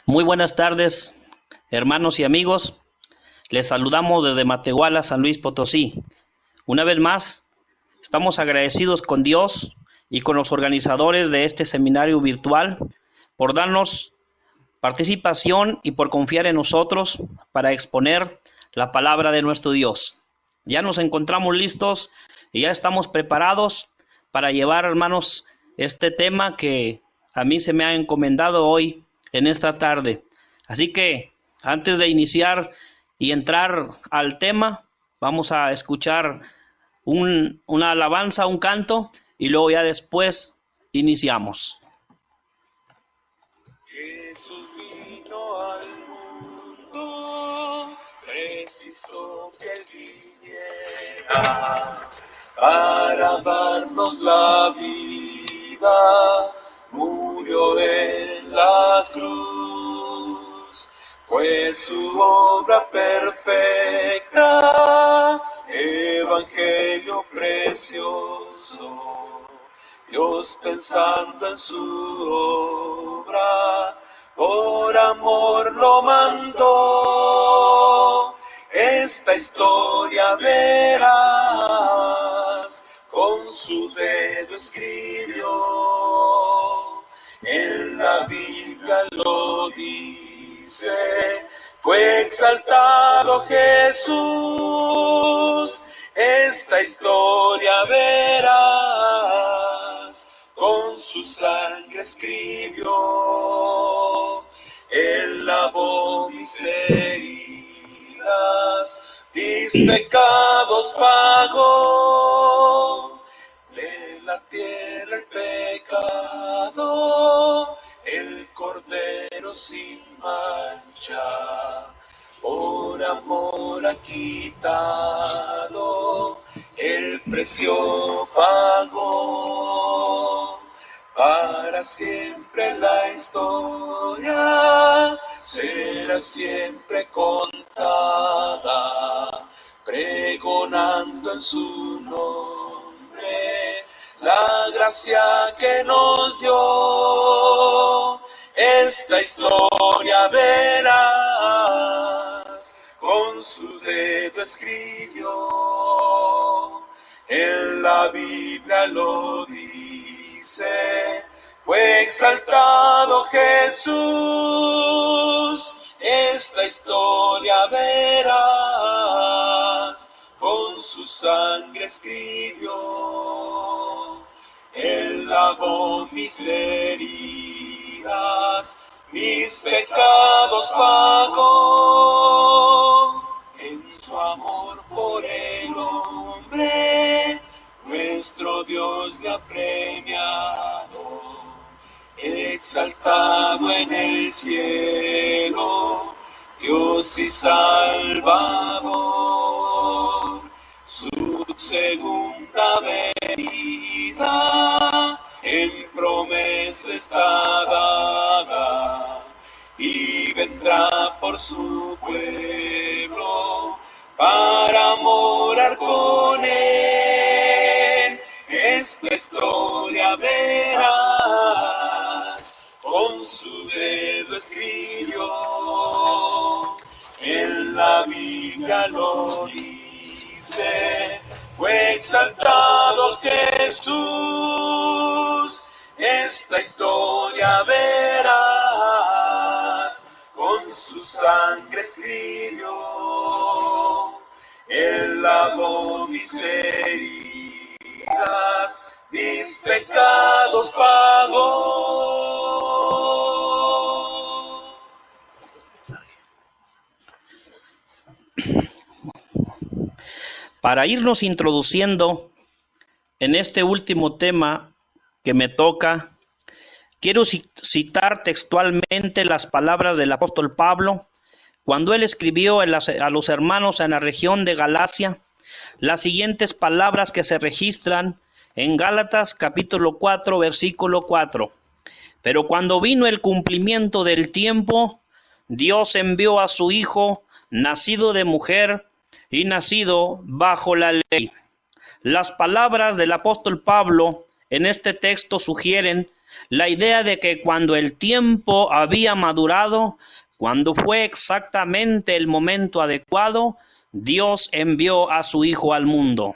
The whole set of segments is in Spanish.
Muy buenas tardes, hermanos y amigos. Les saludamos desde Matehuala, San Luis Potosí. Una vez más, estamos agradecidos con Dios y con los organizadores de este seminario virtual por darnos participación y por confiar en nosotros para exponer la palabra de nuestro Dios. Ya nos encontramos listos y ya estamos preparados para llevar, hermanos, este tema que a mí se me ha encomendado hoy en esta tarde. Así que antes de iniciar y entrar al tema, vamos a escuchar una alabanza, un canto, y luego ya después iniciamos. Jesús vino al mundo, precisó que Él viniera para darnos la vida, murió en la cruz, fue su obra perfecta, evangelio precioso, Dios pensando en su obra, por amor lo mandó. Esta historia verás, con su dedo escribió, en la Biblia lo dice, fue exaltado Jesús. Esta historia verás, con su sangre escribió, Él lavó mis heridas, mis pecados pagó, de la tierra el pecado, el cordero sin mancha, por amor ha quitado, el precio pagó. Para siempre la historia será siempre contada, pregonando en su nombre la gracia que nos dio. Esta historia verás, con su dedo escribió, en la Biblia lo dice, fue exaltado Jesús. Esta historia verás, con su sangre escribió, Él lavó mis heridas, mis pecados pagó, en su amor por el hombre, nuestro Dios le ha premiado, exaltado en el cielo, Dios y Salvador. Su segunda venida en promesa está dada, y vendrá por su pueblo para morar con Él. Esta historia verás, con su dedo escribió, en la Biblia lo dice, fue exaltado Jesús. Esta historia verás, con su sangre escribió, Él lavó mis heridas, mis pecados pagó. Para irnos introduciendo en este último tema que me toca, quiero citar textualmente las palabras del apóstol Pablo cuando él escribió a los hermanos en la región de Galacia las siguientes palabras que se registran en Gálatas capítulo 4, versículo 4. Pero cuando vino el cumplimiento del tiempo, Dios envió a su Hijo, nacido de mujer y nacido bajo la ley. Las palabras del apóstol Pablo en este texto sugieren la idea de que cuando el tiempo había madurado, cuando fue exactamente el momento adecuado, Dios envió a su Hijo al mundo.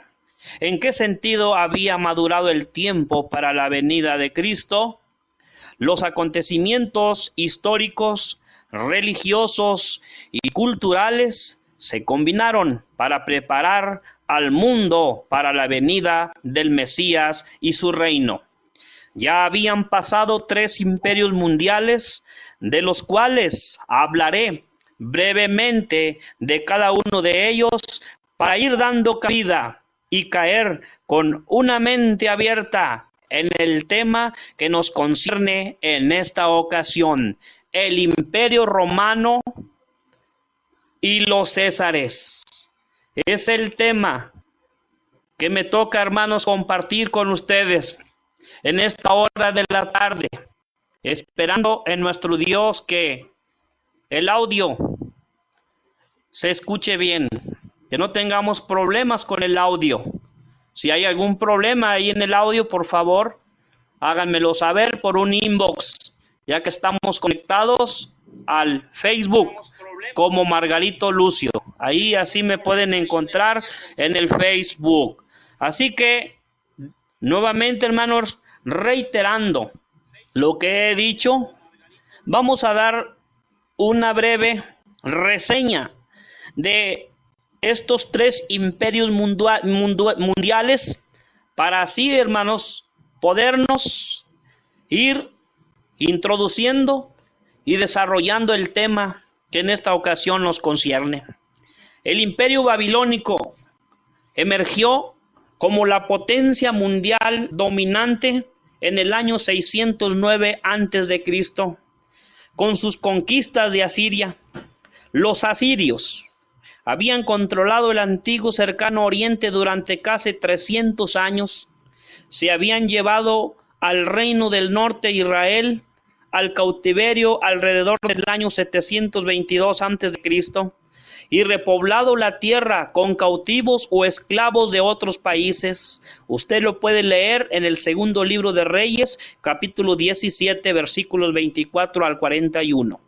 ¿En qué sentido había madurado el tiempo para la venida de Cristo? Los acontecimientos históricos, religiosos y culturales se combinaron para preparar al mundo para la venida del Mesías y su reino. Ya habían pasado 3 imperios mundiales, de los cuales hablaré brevemente de cada uno de ellos para ir dando cabida y caer con una mente abierta en el tema que nos concierne en esta ocasión: el Imperio Romano y los Césares. Es el tema que me toca, hermanos, compartir con ustedes en esta hora de la tarde, esperando en nuestro Dios que el audio se escuche bien, que no tengamos problemas con el audio. Si hay algún problema ahí en el audio, por favor, háganmelo saber por un inbox, ya que estamos conectados al Facebook como Margarito Lucio. Ahí así me pueden encontrar en el Facebook. Así que, nuevamente, hermanos, reiterando lo que he dicho, vamos a dar una breve reseña de estos 3 imperios mundiales, para así, hermanos, podernos ir introduciendo y desarrollando el tema que en esta ocasión nos concierne. El Imperio Babilónico emergió como la potencia mundial dominante en el año 609 a.C., con sus conquistas de Asiria. Los asirios habían controlado el antiguo cercano oriente durante casi 300 años. Se habían llevado al reino del norte Israel al cautiverio alrededor del año 722 a.C. y repoblado la tierra con cautivos o esclavos de otros países. Usted lo puede leer en el segundo libro de Reyes, capítulo 17, versículos 24 al 41.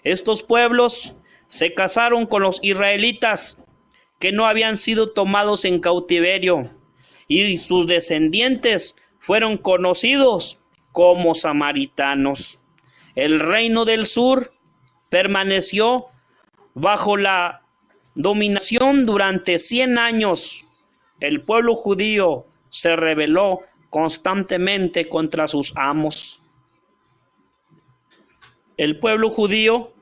Estos pueblos se casaron con los israelitas que no habían sido tomados en cautiverio, y sus descendientes fueron conocidos como samaritanos. El reino del sur permaneció bajo la dominación durante 100 años. El pueblo judío se rebeló constantemente contra sus amos. El pueblo judío,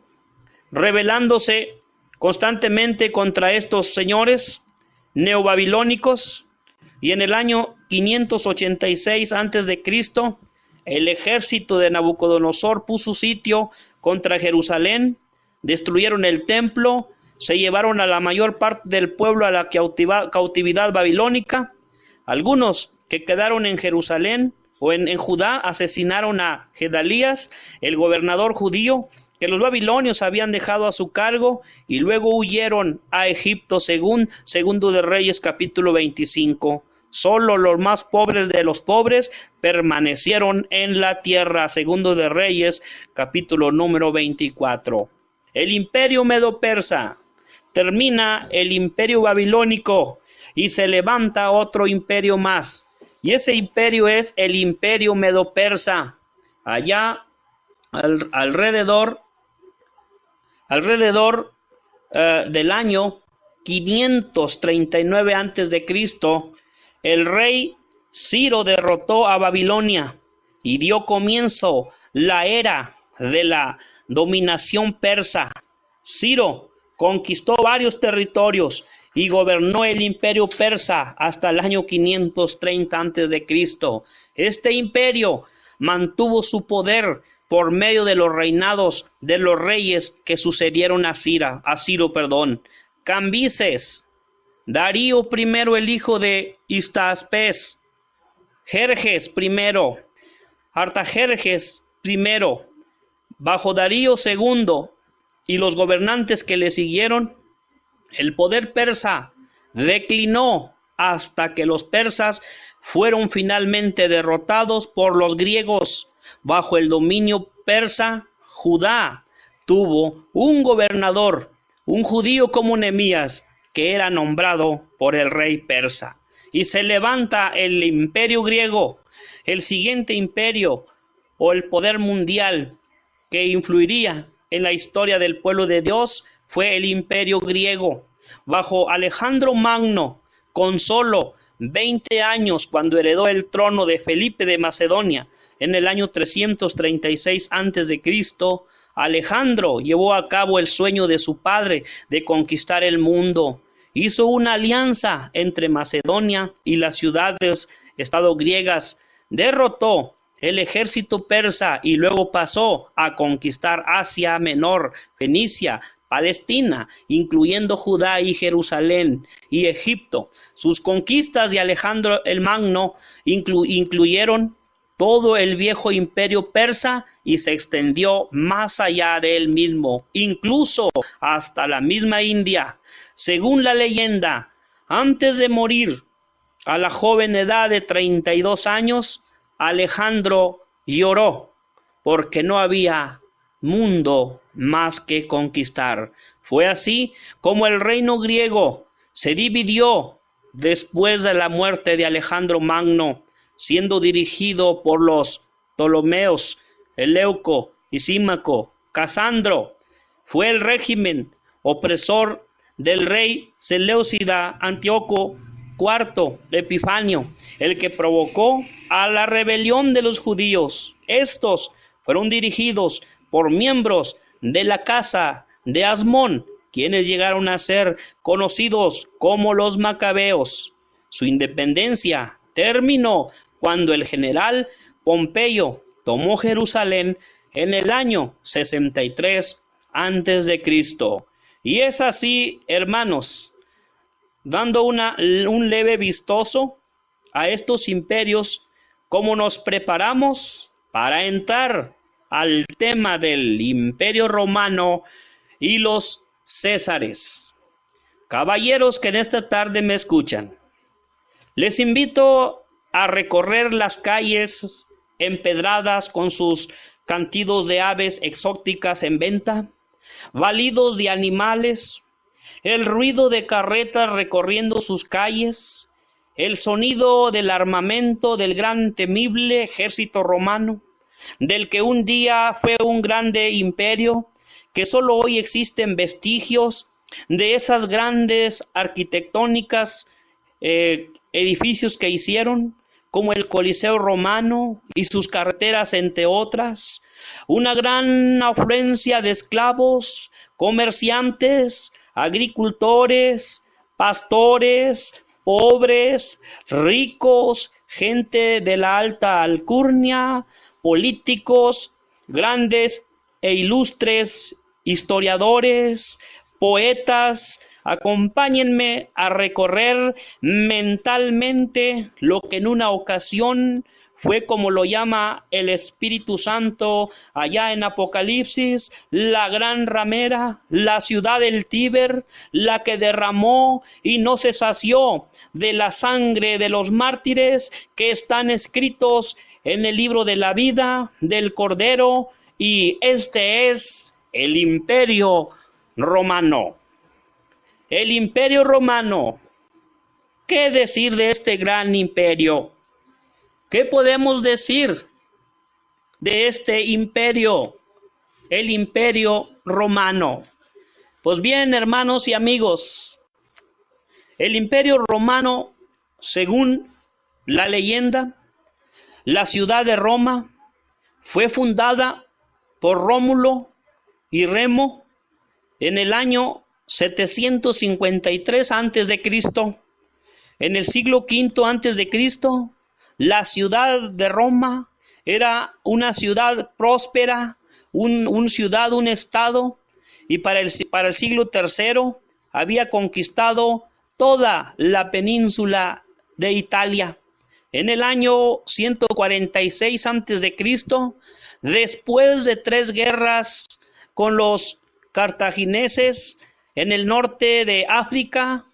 rebelándose constantemente contra estos señores neobabilónicos, y en el año 586 a.C., el ejército de Nabucodonosor puso sitio contra Jerusalén, destruyeron el templo, se llevaron a la mayor parte del pueblo a la cautividad babilónica. Algunos que quedaron en Jerusalén o en Judá asesinaron a Gedalías, el gobernador judío, que los babilonios habían dejado a su cargo, y luego huyeron a Egipto, según Segundo de Reyes capítulo 25. Solo los más pobres de los pobres permanecieron en la tierra, Segundo de Reyes capítulo número 24. El imperio medo-persa, termina el imperio babilónico y se levanta otro imperio más, y ese imperio es el imperio medo-persa. Allá alrededor del año 539 a.C., el rey Ciro derrotó a Babilonia y dio comienzo la era de la dominación persa. Ciro conquistó varios territorios y gobernó el imperio persa hasta el año 530 a.C. Este imperio mantuvo su poder por medio de los reinados de los reyes que sucedieron a Ciro. Cambises, Darío I, el hijo de Istaspes, Jerjes I, Artajerjes I, bajo Darío II y los gobernantes que le siguieron, el poder persa declinó hasta que los persas fueron finalmente derrotados por los griegos, bajo el dominio persa, Judá tuvo un gobernador, un judío como Nehemías, que era nombrado por el rey persa. Y se levanta el imperio griego, el siguiente imperio o el poder mundial que influiría en la historia del pueblo de Dios fue el imperio griego. Bajo Alejandro Magno, con solo 20 años, cuando heredó el trono de Felipe de Macedonia en el año 336 a.C., Alejandro llevó a cabo el sueño de su padre de conquistar el mundo. Hizo una alianza entre Macedonia y las ciudades estado griegas, derrotó el ejército persa y luego pasó a conquistar Asia Menor, Fenicia, Palestina, incluyendo Judá y Jerusalén y Egipto. Sus conquistas de Alejandro el Magno incluyeron todo el viejo imperio persa y se extendió más allá de él mismo, incluso hasta la misma India. Según la leyenda, antes de morir a la joven edad de 32 años, Alejandro lloró porque no había mundo más que conquistar. Fue así como el reino griego se dividió después de la muerte de Alejandro Magno, siendo dirigido por los Ptolomeos, Eleuco, Lisímaco, Casandro. Fue el régimen opresor del rey Seleucida Antíoco IV Epifanio, el que provocó a la rebelión de los judíos. Estos fueron dirigidos por miembros de la casa de Asmón, quienes llegaron a ser conocidos como los Macabeos. Su independencia terminó cuando el general Pompeyo tomó Jerusalén en el año 63 a.C. Y es así, hermanos, dando un leve vistoso a estos imperios, cómo nos preparamos para entrar al tema del Imperio Romano y los Césares. Caballeros que en esta tarde me escuchan, les invito a recorrer las calles empedradas con sus cantidos de aves exóticas en venta, balidos de animales, el ruido de carretas recorriendo sus calles, el sonido del armamento del gran temible ejército romano, del que un día fue un grande imperio, que solo hoy existen vestigios de esas grandes arquitectónicas edificios que hicieron, como el Coliseo romano y sus carreteras, entre otras, una gran afluencia de esclavos, comerciantes, agricultores, pastores, pobres, ricos, gente de la alta alcurnia, políticos, grandes e ilustres historiadores, poetas. Acompáñenme a recorrer mentalmente lo que en una ocasión fue, como lo llama el Espíritu Santo allá en Apocalipsis, la gran ramera, la ciudad del Tíber, la que derramó y no se sació de la sangre de los mártires que están escritos en el libro de la vida del Cordero, y este es el Imperio Romano. El Imperio Romano. ¿Qué decir de este gran imperio? ¿Qué podemos decir de este imperio? El Imperio Romano. Pues bien, hermanos y amigos, el Imperio Romano, según la leyenda, la ciudad de Roma fue fundada por Rómulo y Remo en el año 753 a.C. En el siglo V a.C., la ciudad de Roma era una ciudad próspera, un estado, y para el siglo III había conquistado toda la península de Italia. En el año 146 a.C., después de 3 guerras con los cartagineses en el norte de África,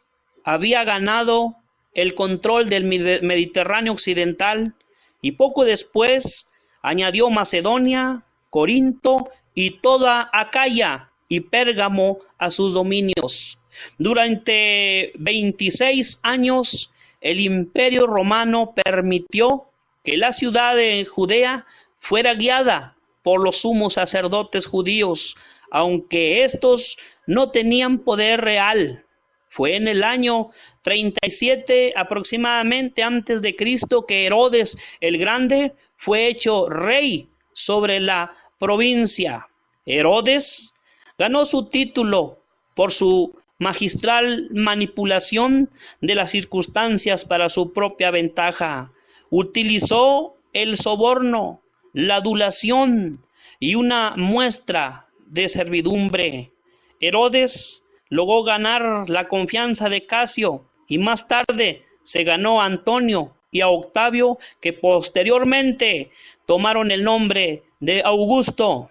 había ganado el control del Mediterráneo occidental, y poco después Añadió Macedonia, Corinto y toda Acaya y Pérgamo a sus dominios. Durante 26 años, el Imperio Romano permitió que la ciudad de Judea fuera guiada por los sumos sacerdotes judíos, aunque estos no tenían poder real. Fue en el año 37 aproximadamente antes de Cristo que Herodes el Grande fue hecho rey sobre la provincia. Herodes ganó su título por su magistral manipulación de las circunstancias para su propia ventaja. Utilizó el soborno, la adulación y una muestra de servidumbre. Herodes logró ganar la confianza de Casio y más tarde se ganó a Antonio y a Octavio, que posteriormente tomaron el nombre de Augusto.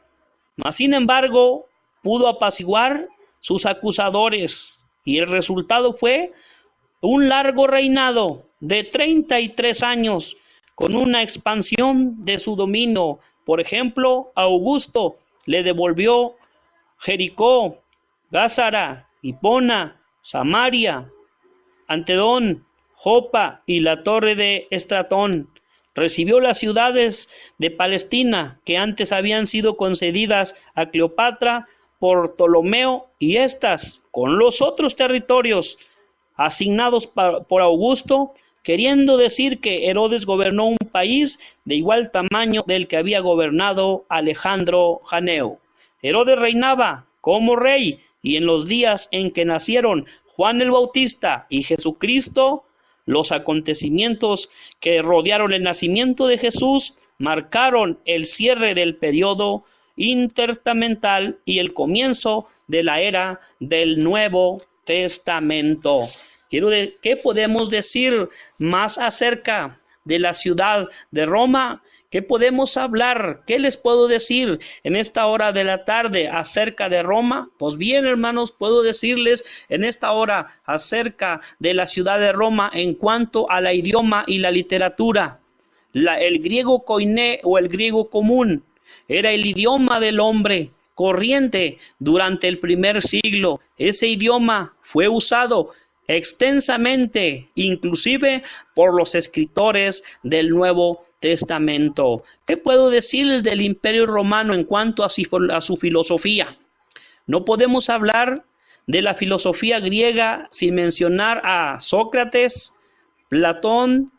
Mas sin embargo pudo apaciguar sus acusadores y el resultado fue un largo reinado de 33 años con una expansión de su dominio. Por ejemplo, Augusto le devolvió Jericó, Gázara, Hipona, Samaria, Antedón, Jopa y la torre de Estratón. Recibió las ciudades de Palestina que antes habían sido concedidas a Cleopatra por Ptolomeo y estas, con los otros territorios asignados por Augusto, queriendo decir que Herodes gobernó un país de igual tamaño del que había gobernado Alejandro Janeo. Herodes reinaba como rey y en los días en que nacieron Juan el Bautista y Jesucristo, los acontecimientos que rodearon el nacimiento de Jesús marcaron el cierre del periodo intertestamental y el comienzo de la era del Nuevo Testamento. ¿Qué podemos decir más acerca de la ciudad de Roma? ¿Qué podemos hablar? ¿Qué les puedo decir en esta hora de la tarde acerca de Roma? Pues bien, hermanos, puedo decirles en esta hora acerca de la ciudad de Roma en cuanto a la idioma y la literatura. El griego koiné o el griego común era el idioma del hombre corriente durante el primer siglo. Ese idioma fue usado extensamente, inclusive por los escritores del Nuevo Testamento. ¿Qué puedo decirles del Imperio Romano en cuanto a su filosofía? No podemos hablar de la filosofía griega sin mencionar a Sócrates, Platón,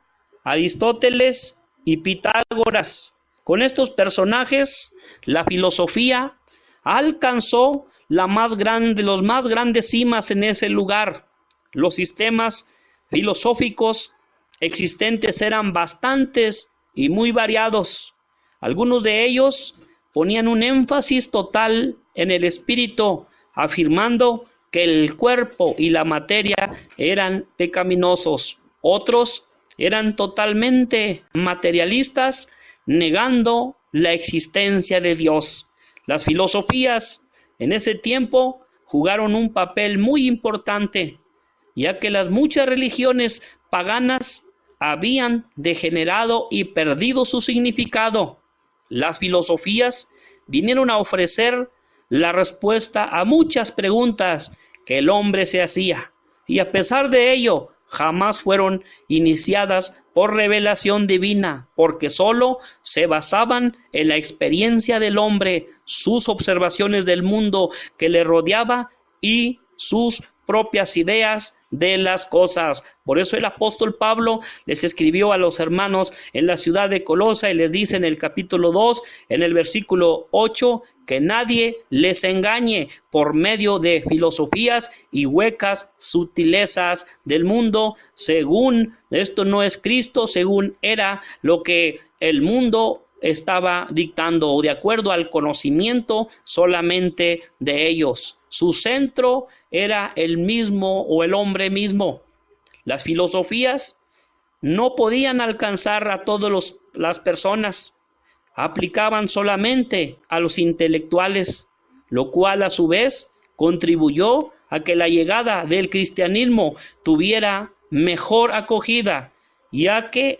Aristóteles y Pitágoras. Con estos personajes, la filosofía alcanzó los más grandes cimas en ese lugar. Los sistemas filosóficos existentes eran bastantes y muy variados. Algunos de ellos ponían un énfasis total en el espíritu, afirmando que el cuerpo y la materia eran pecaminosos. Otros eran totalmente materialistas, negando la existencia de Dios. Las filosofías en ese tiempo jugaron un papel muy importante, ya que las muchas religiones paganas habían degenerado y perdido su significado. Las filosofías vinieron a ofrecer la respuesta a muchas preguntas que el hombre se hacía, y a pesar de ello, jamás fueron iniciadas por revelación divina, porque solo se basaban en la experiencia del hombre, sus observaciones del mundo que le rodeaba y sus propias ideas de las cosas. Por eso el apóstol Pablo les escribió a los hermanos en la ciudad de Colosa y les dice en el capítulo 2, en el versículo 8, que nadie les engañe por medio de filosofías y huecas sutilezas del mundo, según esto no es Cristo, según era lo que el mundo estaba dictando, o de acuerdo al conocimiento solamente de ellos. Su centro era el mismo o el hombre mismo. Las filosofías no podían alcanzar a todas las personas, aplicaban solamente a los intelectuales, lo cual a su vez contribuyó a que la llegada del cristianismo tuviera mejor acogida, ya que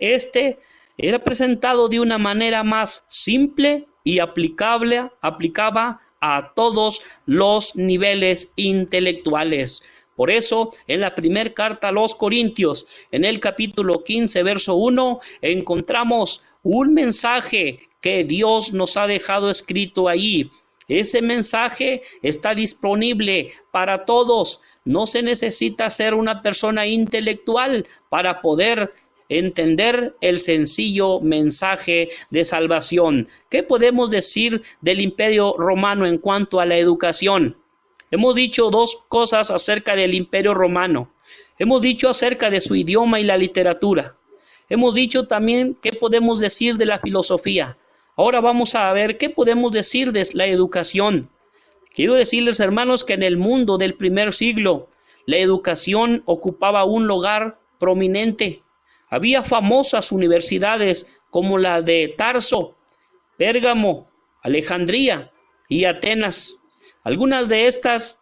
era presentado de una manera más simple y aplicaba a todos los niveles intelectuales. Por eso, en la primera carta a los Corintios, en el capítulo 15, verso 1, encontramos un mensaje que Dios nos ha dejado escrito ahí. Ese mensaje está disponible para todos. No se necesita ser una persona intelectual para poder entender el sencillo mensaje de salvación. ¿Qué podemos decir del Imperio Romano en cuanto a la educación? Hemos dicho dos cosas acerca del Imperio Romano. Hemos dicho acerca de su idioma y la literatura. Hemos dicho también qué podemos decir de la filosofía. Ahora vamos a ver qué podemos decir de la educación. Quiero decirles, hermanos, que en el mundo del primer siglo, la educación ocupaba un lugar prominente. Había famosas universidades como la de Tarso, Pérgamo, Alejandría y Atenas. Algunas de estas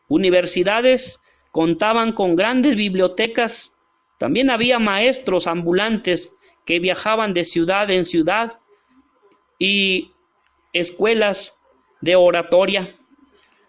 universidades contaban con grandes bibliotecas. También había maestros ambulantes que viajaban de ciudad en ciudad y escuelas de oratoria.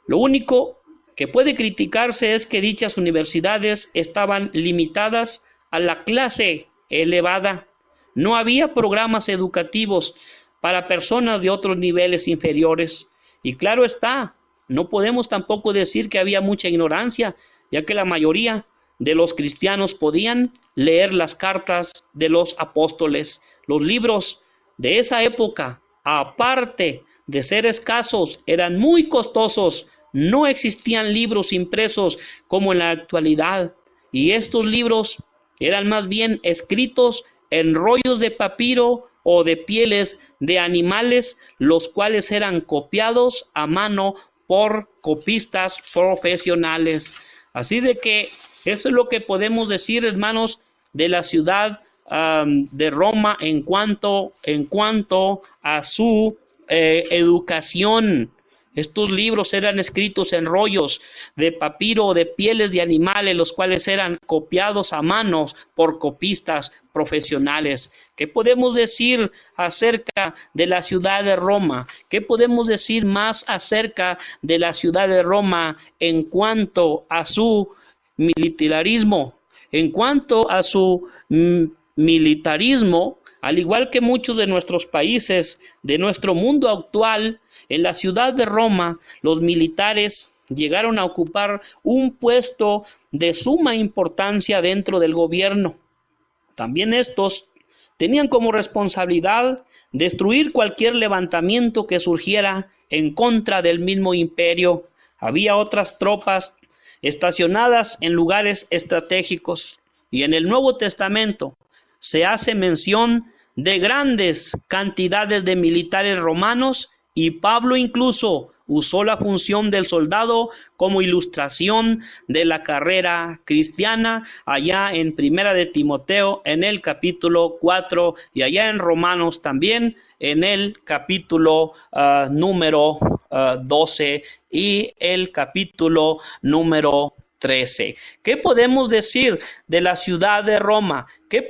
Lo único que puede criticarse es que dichas universidades estaban limitadas a la clase elevada. No había programas educativos para personas de otros niveles inferiores. Y claro está, no podemos tampoco decir que había mucha ignorancia, ya que la mayoría de los cristianos podían leer las cartas de los apóstoles. Los libros de esa época, aparte de ser escasos, eran muy costosos. No existían libros impresos como en la actualidad. Y estos libros eran más bien escritos en rollos de papiro o de pieles de animales, los cuales eran copiados a mano por copistas profesionales. Así de que eso es lo que podemos decir, hermanos, de la ciudad de Roma en cuanto a su educación. Estos libros eran escritos en rollos de papiro o de pieles de animales, los cuales eran copiados a manos por copistas profesionales. ¿Qué podemos decir acerca de la ciudad de Roma? ¿Qué podemos decir más acerca de la ciudad de Roma en cuanto a su militarismo? En cuanto a su militarismo, al igual que muchos de nuestros países, de nuestro mundo actual, en la ciudad de Roma, los militares llegaron a ocupar un puesto de suma importancia dentro del gobierno. También estos tenían como responsabilidad destruir cualquier levantamiento que surgiera en contra del mismo imperio. Había otras tropas estacionadas en lugares estratégicos. Y en el Nuevo Testamento se hace mención de grandes cantidades de militares romanos, y Pablo incluso usó la función del soldado como ilustración de la carrera cristiana allá en Primera de Timoteo en el capítulo 4 y allá en Romanos también en el capítulo número 12 y el capítulo número 13. ¿Qué podemos decir de la ciudad de Roma? ¿Qué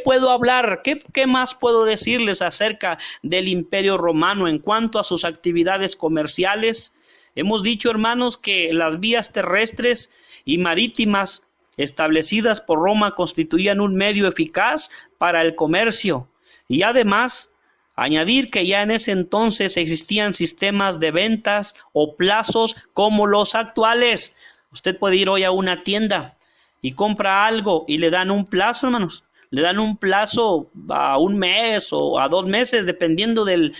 puedo hablar? ¿Qué más puedo decirles acerca del Imperio Romano en cuanto a sus actividades comerciales? Hemos dicho, hermanos, que las vías terrestres y marítimas establecidas por Roma constituían un medio eficaz para el comercio. Y además, añadir que ya en ese entonces existían sistemas de ventas o plazos como los actuales. Usted puede ir hoy a una tienda y compra algo y le dan un plazo, hermanos. Le dan un plazo a un mes o a 2 meses, dependiendo del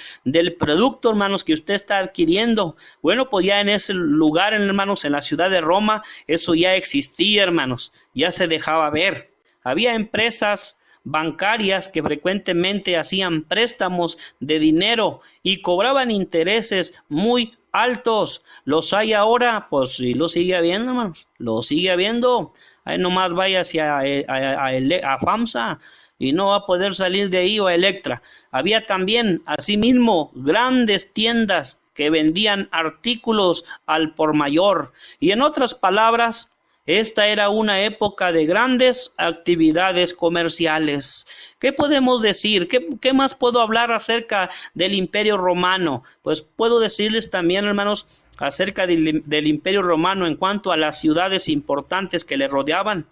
producto, hermanos, que usted está adquiriendo. Bueno, pues ya en ese lugar, hermanos, en la ciudad de Roma, eso ya existía, hermanos. Ya se dejaba ver. Había empresas bancarias que frecuentemente hacían préstamos de dinero y cobraban intereses muy altos. ¿Los hay ahora? Pues sí, lo sigue habiendo, hermanos. Lo sigue habiendo. Ahí nomás vaya hacia a FAMSA y no va a poder salir de ahí, o a Electra. Había también, asimismo, grandes tiendas que vendían artículos al por mayor. Y en otras palabras, Esta era una época de grandes actividades comerciales. ¿Qué podemos decir? ¿Qué más puedo hablar acerca del Imperio Romano? Pues puedo decirles también, hermanos, acerca del Imperio Romano en cuanto a las ciudades importantes que le rodeaban.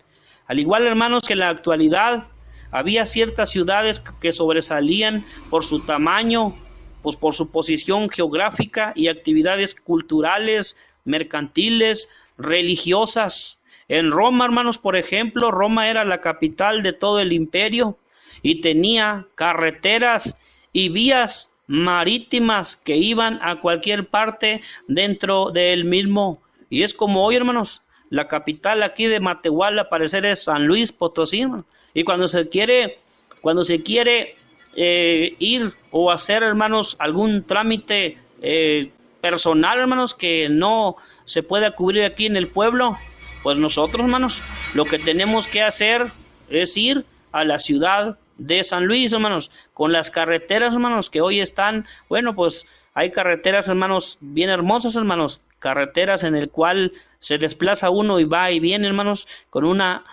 Al igual, hermanos, que en la actualidad había ciertas ciudades que sobresalían por su tamaño, pues por su posición geográfica y actividades culturales, mercantiles, religiosas. En Roma, hermanos, por ejemplo, Roma era la capital de todo el imperio y tenía carreteras y vías marítimas que iban a cualquier parte dentro del mismo. Y es como hoy, hermanos, la capital aquí de Matehuala, al parecer, es San Luis Potosí, hermano. Y cuando se quiere ir o hacer, hermanos, algún trámite personal, hermanos, que no se pueda cubrir aquí en el pueblo, pues nosotros, hermanos, lo que tenemos que hacer es ir a la ciudad de San Luis, hermanos, con las carreteras, hermanos, que hoy están, bueno, pues hay carreteras, hermanos, bien hermosas, hermanos, carreteras en el cual se desplaza uno y va y viene, hermanos, con una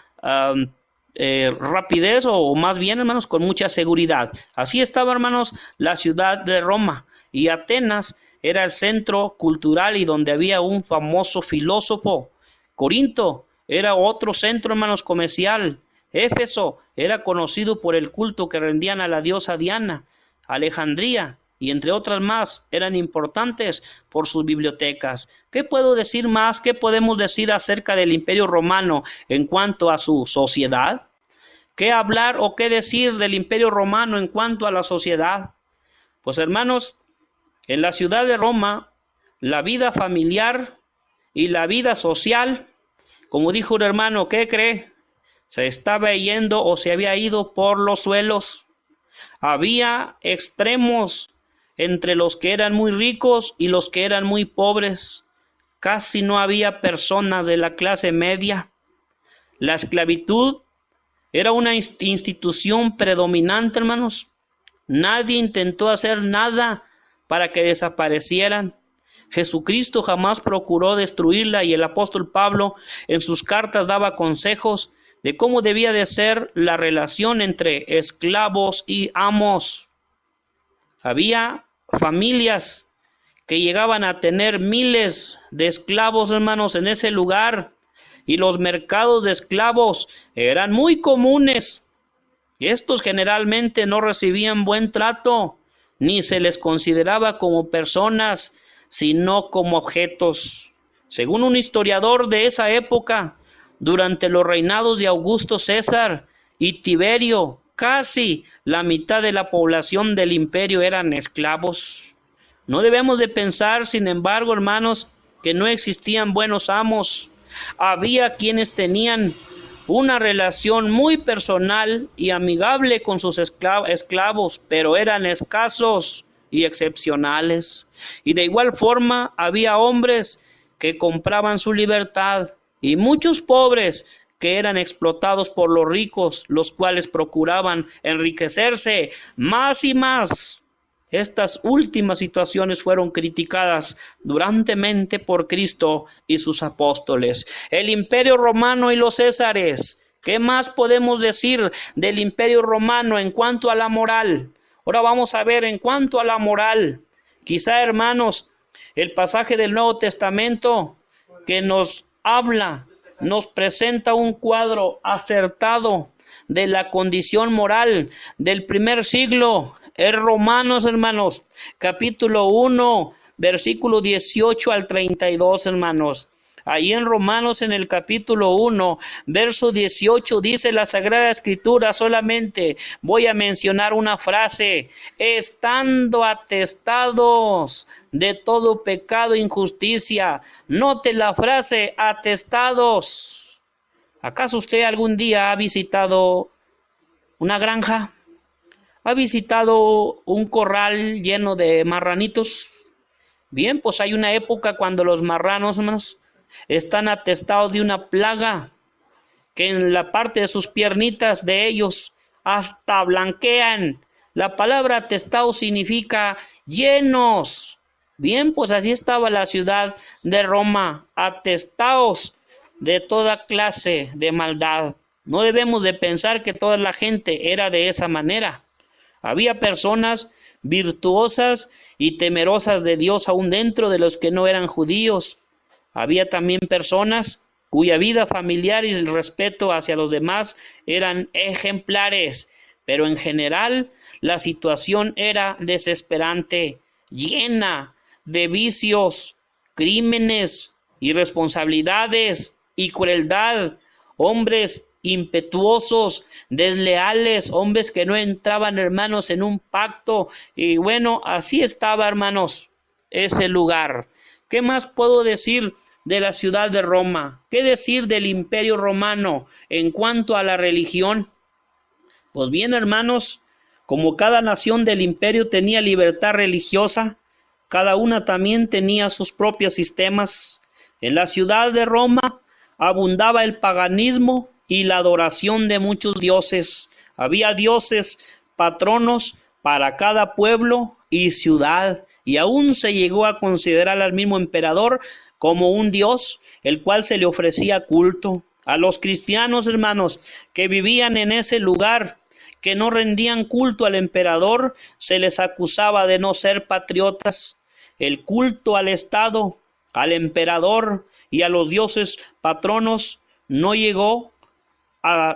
rapidez o más bien, hermanos, con mucha seguridad. Así estaba, hermanos, la ciudad de Roma, y Atenas era el centro cultural y donde había un famoso filósofo. Corinto era otro centro, hermanos, comercial. Éfeso era conocido por el culto que rendían a la diosa Diana. Alejandría y entre otras más eran importantes por sus bibliotecas. ¿Qué puedo decir más? ¿Qué podemos decir acerca del Imperio Romano en cuanto a su sociedad? ¿Qué hablar o qué decir del Imperio Romano en cuanto a la sociedad? Pues, hermanos, en la ciudad de Roma, la vida familiar y la vida social, como dijo un hermano, ¿qué cree? Se estaba yendo o se había ido por los suelos. Había extremos entre los que eran muy ricos y los que eran muy pobres. Casi no había personas de la clase media. La esclavitud era una institución predominante, hermanos. Nadie intentó hacer nada para que desaparecieran. Jesucristo jamás procuró destruirla, y el apóstol Pablo en sus cartas daba consejos de cómo debía de ser la relación entre esclavos y amos. Había familias que llegaban a tener miles de esclavos, hermanos, en ese lugar, y los mercados de esclavos eran muy comunes. Estos generalmente no recibían buen trato, ni se les consideraba como personas, sino como objetos. Según un historiador de esa época, durante los reinados de Augusto César y Tiberio, casi la mitad de la población del imperio eran esclavos. No debemos de pensar, sin embargo, hermanos, que no existían buenos amos. Había quienes tenían una relación muy personal y amigable con sus esclavos, pero eran escasos y excepcionales. Y de igual forma había hombres que compraban su libertad y muchos pobres que eran explotados por los ricos, los cuales procuraban enriquecerse más y más. Estas últimas situaciones fueron criticadas durantemente por Cristo y sus apóstoles. El Imperio Romano y los Césares. ¿Qué más podemos decir del Imperio Romano en cuanto a la moral? Ahora vamos a ver en cuanto a la moral. Quizá, hermanos, el pasaje del Nuevo Testamento que nos habla, nos presenta un cuadro acertado de la condición moral del primer siglo. Es Romanos, hermanos, capítulo 1, versículo 18 al 32, hermanos. Ahí en Romanos, en el capítulo 1, verso 18, dice la Sagrada Escritura, solamente voy a mencionar una frase: estando atestados de todo pecado e injusticia. Note la frase, atestados. ¿Acaso usted algún día ha visitado una granja? ¿Ha visitado un corral lleno de marranitos? Bien, pues hay una época cuando los marranos, hermanos, están atestados de una plaga que en la parte de sus piernitas de ellos hasta blanquean. La palabra atestado significa llenos. Bien, pues así estaba la ciudad de Roma, atestados de toda clase de maldad. No debemos de pensar que toda la gente era de esa manera. Había personas virtuosas y temerosas de Dios aún dentro de los que no eran judíos. Había también personas cuya vida familiar y el respeto hacia los demás eran ejemplares, pero en general la situación era desesperante, llena de vicios, crímenes, irresponsabilidades y crueldad, hombres impetuosos, desleales, hombres que no entraban, hermanos, en un pacto. Y bueno, así estaba, hermanos, ese lugar. ¿Qué más puedo decir de la ciudad de Roma? ¿Qué decir del Imperio Romano en cuanto a la religión? Pues bien, hermanos, como cada nación del imperio tenía libertad religiosa, cada una también tenía sus propios sistemas. En la ciudad de Roma abundaba el paganismo y la adoración de muchos dioses. Había dioses patronos para cada pueblo y ciudad, y aún se llegó a considerar al mismo emperador como un dios, el cual se le ofrecía culto. A los cristianos, hermanos, que vivían en ese lugar, que no rendían culto al emperador, se les acusaba de no ser patriotas. El culto al Estado, al emperador y a los dioses patronos no llegó,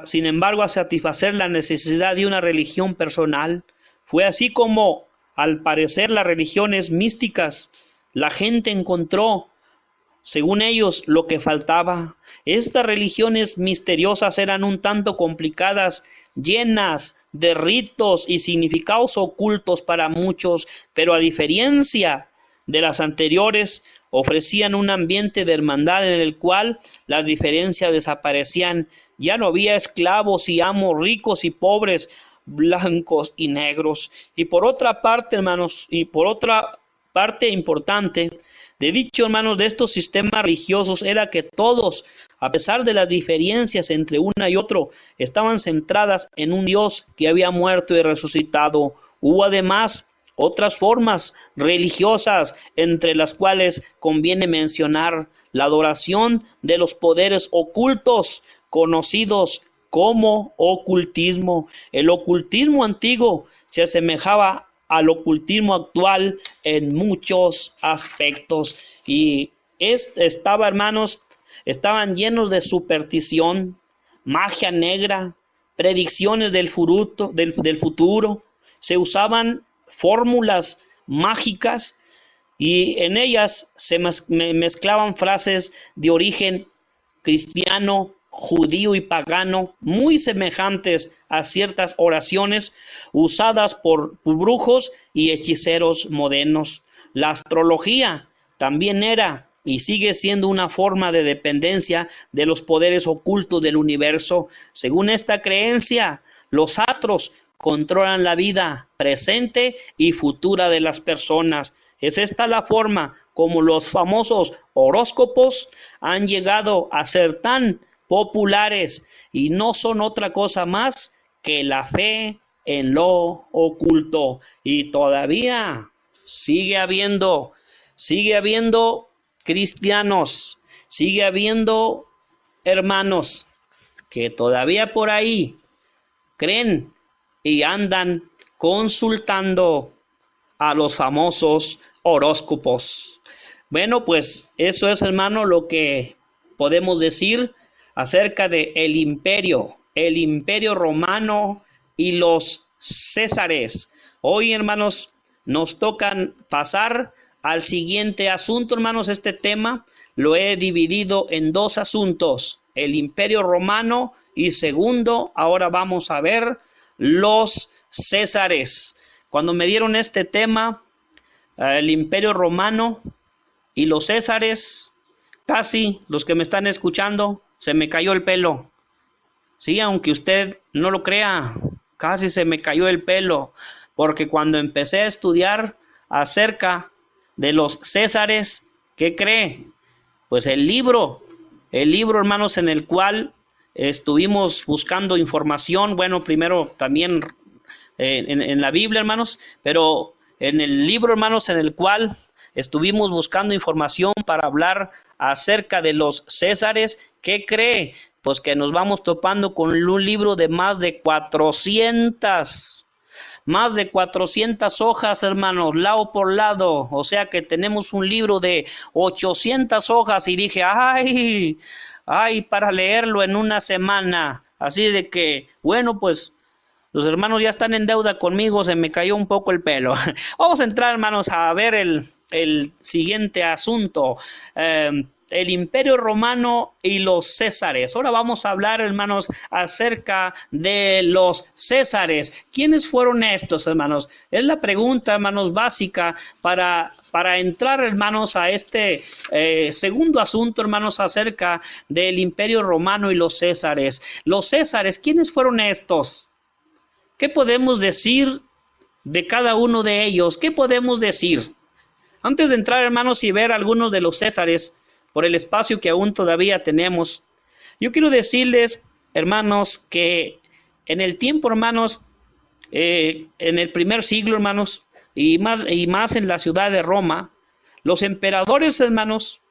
sin embargo, a satisfacer la necesidad de una religión personal. Fue así como, al parecer, las religiones místicas, la gente encontró, según ellos, lo que faltaba. Estas religiones misteriosas eran un tanto complicadas, llenas de ritos y significados ocultos para muchos, pero a diferencia de las anteriores, ofrecían un ambiente de hermandad en el cual las diferencias desaparecían. Ya no había esclavos y amos, ricos y pobres, blancos y negros. Y por otra parte, hermanos, y por otra parte importante de dicho, hermanos, de estos sistemas religiosos era que todos, a pesar de las diferencias entre una y otro, estaban centradas en un Dios que había muerto y resucitado. Hubo además otras formas religiosas, entre las cuales conviene mencionar la adoración de los poderes ocultos, conocidos como ocultismo. El ocultismo antiguo se asemejaba al ocultismo actual en muchos aspectos, y estaban llenos de superstición, magia negra, predicciones del futuro. Se usaban fórmulas mágicas y en ellas se mezclaban frases de origen cristiano, judío y pagano, muy semejantes a ciertas oraciones usadas por brujos y hechiceros modernos. La astrología también era y sigue siendo una forma de dependencia de los poderes ocultos del universo. Según esta creencia, los astros controlan la vida presente y futura de las personas. Es esta la forma como los famosos horóscopos han llegado a ser tan populares y no son otra cosa más que la fe en lo oculto. Y todavía sigue habiendo cristianos, sigue habiendo hermanos que todavía por ahí creen y andan consultando a los famosos horóscopos. Bueno, pues eso es, hermano, lo que podemos decir acerca de el imperio romano y los césares. Hoy, hermanos, nos tocan pasar al siguiente asunto, hermanos. Este tema lo he dividido en dos asuntos: el imperio romano y segundo, ahora vamos a ver los césares. Cuando me dieron este tema, el imperio romano y los césares, casi los que me están escuchando, se me cayó el pelo. Sí, aunque usted no lo crea, casi se me cayó el pelo, porque cuando empecé a estudiar acerca de los césares, ¿qué cree? Pues el libro, hermanos, en el cual estuvimos buscando información, bueno, primero también en la Biblia, hermanos, pero en el libro, hermanos, en el cual estuvimos buscando información para hablar acerca de los Césares. ¿Qué cree? Pues que nos vamos topando con un libro de más de 400 hojas, hermanos, lado por lado. O sea que tenemos un libro de 800 hojas y dije, ay, para leerlo en una semana. Así de que, bueno, pues los hermanos ya están en deuda conmigo, se me cayó un poco el pelo. Vamos a entrar, hermanos, a ver el siguiente asunto. El Imperio Romano y los Césares. Ahora vamos a hablar, hermanos, acerca de los Césares. ¿Quiénes fueron estos, hermanos? Es la pregunta, hermanos, básica para entrar, hermanos, a este segundo asunto, hermanos, acerca del Imperio Romano y los Césares. Los Césares, ¿quiénes fueron estos? ¿Qué podemos decir de cada uno de ellos? ¿Qué podemos decir? Antes de entrar, hermanos, y ver algunos de los Césares, por el espacio que aún todavía tenemos, yo quiero decirles, hermanos, que en el tiempo, hermanos, en el primer siglo, hermanos, y más en la ciudad de Roma, los emperadores, hermanos,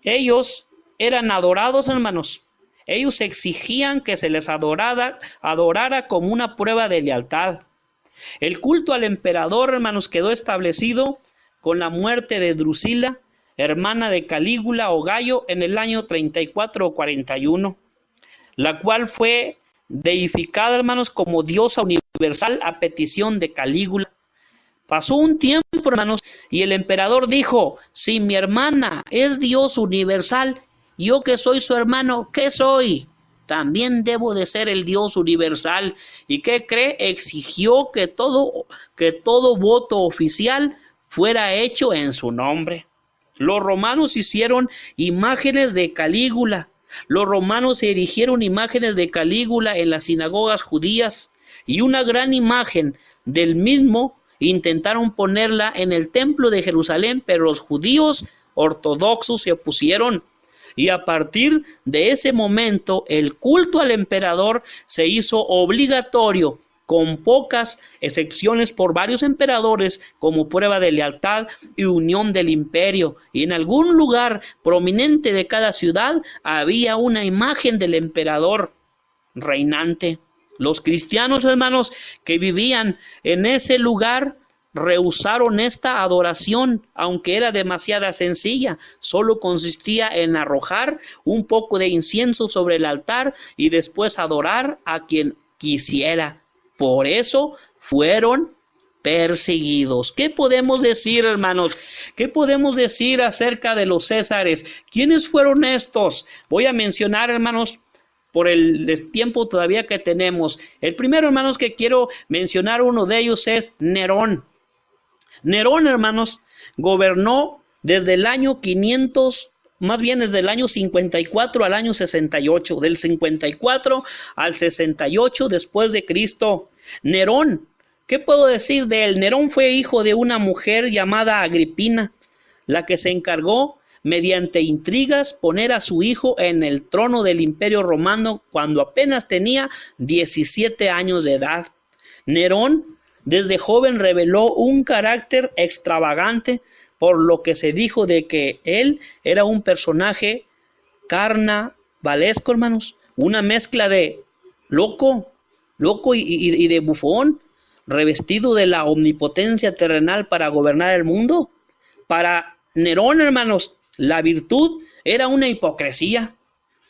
ellos eran adorados, hermanos. Ellos exigían que se les adorara como una prueba de lealtad. El culto al emperador, hermanos, quedó establecido con la muerte de Drusila, hermana de Calígula o Gayo, en el año 34 o 41, la cual fue deificada, hermanos, como diosa universal a petición de Calígula. Pasó un tiempo, hermanos, y el emperador dijo, si mi hermana es Dios universal, yo que soy su hermano, ¿qué soy? También debo de ser el Dios universal. ¿Y qué cree? Exigió que todo voto oficial fuera hecho en su nombre. Los romanos hicieron imágenes de Calígula. Los romanos erigieron imágenes de Calígula en las sinagogas judías y una gran imagen del mismo intentaron ponerla en el templo de Jerusalén, pero los judíos ortodoxos se opusieron. Y a partir de ese momento, el culto al emperador se hizo obligatorio, con pocas excepciones por varios emperadores, como prueba de lealtad y unión del imperio. Y en algún lugar prominente de cada ciudad había una imagen del emperador reinante. Los cristianos, hermanos, que vivían en ese lugar, rehusaron esta adoración, aunque era demasiado sencilla. Solo consistía en arrojar un poco de incienso sobre el altar y después adorar a quien quisiera. Por eso fueron perseguidos. ¿Qué podemos decir, hermanos? ¿Qué podemos decir acerca de los Césares? ¿Quiénes fueron estos? Voy a mencionar, hermanos, por el tiempo todavía que tenemos. El primero, hermanos, que quiero mencionar, uno de ellos es Nerón. Nerón, hermanos, gobernó desde el año 500, más bien desde el año 54 al año 68, del 54 al 68 después de Cristo. Nerón, ¿qué puedo decir de él? Nerón fue hijo de una mujer llamada Agripina, la que se encargó, mediante intrigas, poner a su hijo en el trono del Imperio Romano cuando apenas tenía 17 años de edad. Nerón, desde joven, reveló un carácter extravagante, por lo que se dijo de que él era un personaje carnavalesco, hermanos, una mezcla de loco y de bufón, revestido de la omnipotencia terrenal para gobernar el mundo. Para Nerón, hermanos, la virtud era una hipocresía,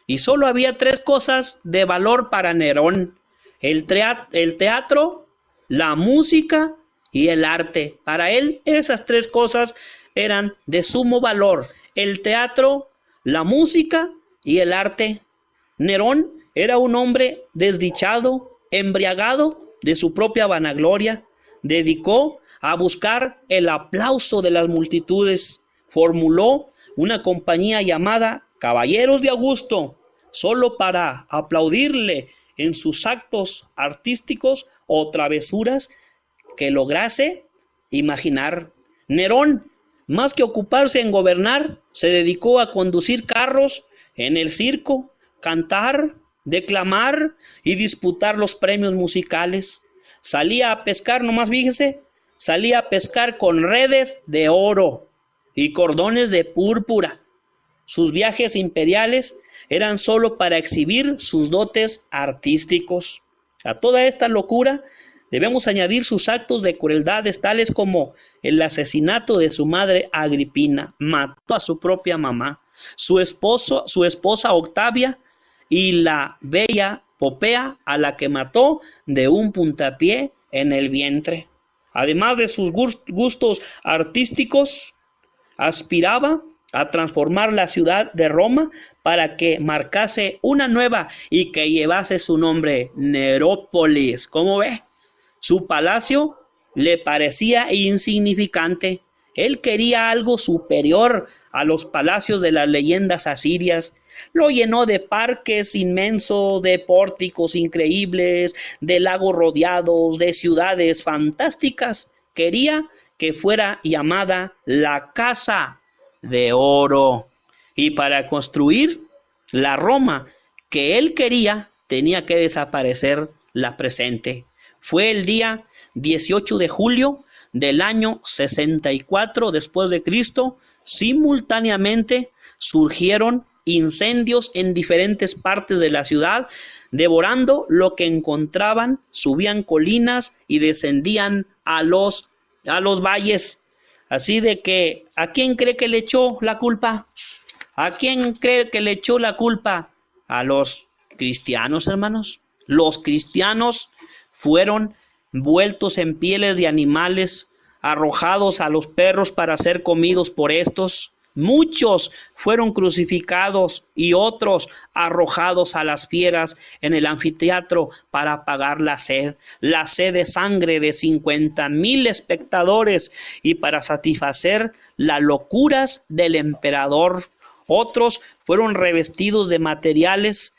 y solo había 3 cosas de valor para Nerón: el teatro, la música y el arte. Para él esas 3 cosas eran de sumo valor: el teatro, la música y el arte. Nerón era un hombre desdichado, embriagado de su propia vanagloria. Dedicó a buscar el aplauso de las multitudes. Formuló una compañía llamada Caballeros de Augusto, solo para aplaudirle en sus actos artísticos o travesuras que lograse imaginar. Nerón, más que ocuparse en gobernar, se dedicó a conducir carros en el circo, cantar, declamar y disputar los premios musicales. Salía a pescar, nomás fíjese, salía a pescar con redes de oro y cordones de púrpura. Sus viajes imperiales eran solo para exhibir sus dotes artísticos. A toda esta locura debemos añadir sus actos de crueldades, tales como el asesinato de su madre Agripina. Mató a su propia mamá, su esposa Octavia, y la bella Popea, a la que mató de un puntapié en el vientre. Además de sus gustos artísticos, aspiraba a transformar la ciudad de Roma para que marcase una nueva y que llevase su nombre, Nerópolis. ¿Cómo ve? Su palacio le parecía insignificante. Él quería algo superior a los palacios de las leyendas asirias. Lo llenó de parques inmensos, de pórticos increíbles, de lagos rodeados, de ciudades fantásticas. Quería que fuera llamada la Casa de Oro. Y para construir la Roma que él quería, tenía que desaparecer la presente. Fue el día 18 de julio del año 64 después de Cristo. Simultáneamente surgieron incendios en diferentes partes de la ciudad, devorando lo que encontraban, subían colinas y descendían a los valles. Así de que, ¿a quién cree que le echó la culpa? ¿A quién cree que le echó la culpa? A los cristianos, hermanos. Los cristianos fueron vueltos en pieles de animales, arrojados a los perros para ser comidos por estos. Muchos fueron crucificados y otros arrojados a las fieras en el anfiteatro para apagar la sed de sangre de 50,000 espectadores y para satisfacer las locuras del emperador. Otros fueron revestidos de materiales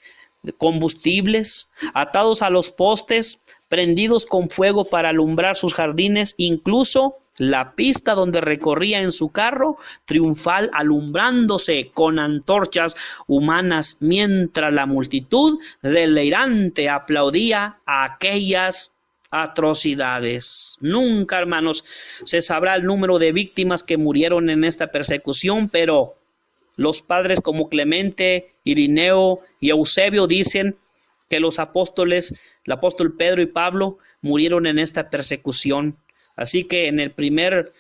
combustibles, atados a los postes, prendidos con fuego para alumbrar sus jardines, incluso la pista donde recorría en su carro triunfal, alumbrándose con antorchas humanas, mientras la multitud delirante aplaudía aquellas atrocidades. Nunca, hermanos, se sabrá el número de víctimas que murieron en esta persecución, pero los padres como Clemente, Irineo y Eusebio dicen que el apóstol Pedro y Pablo murieron en esta persecución. Así que en el primer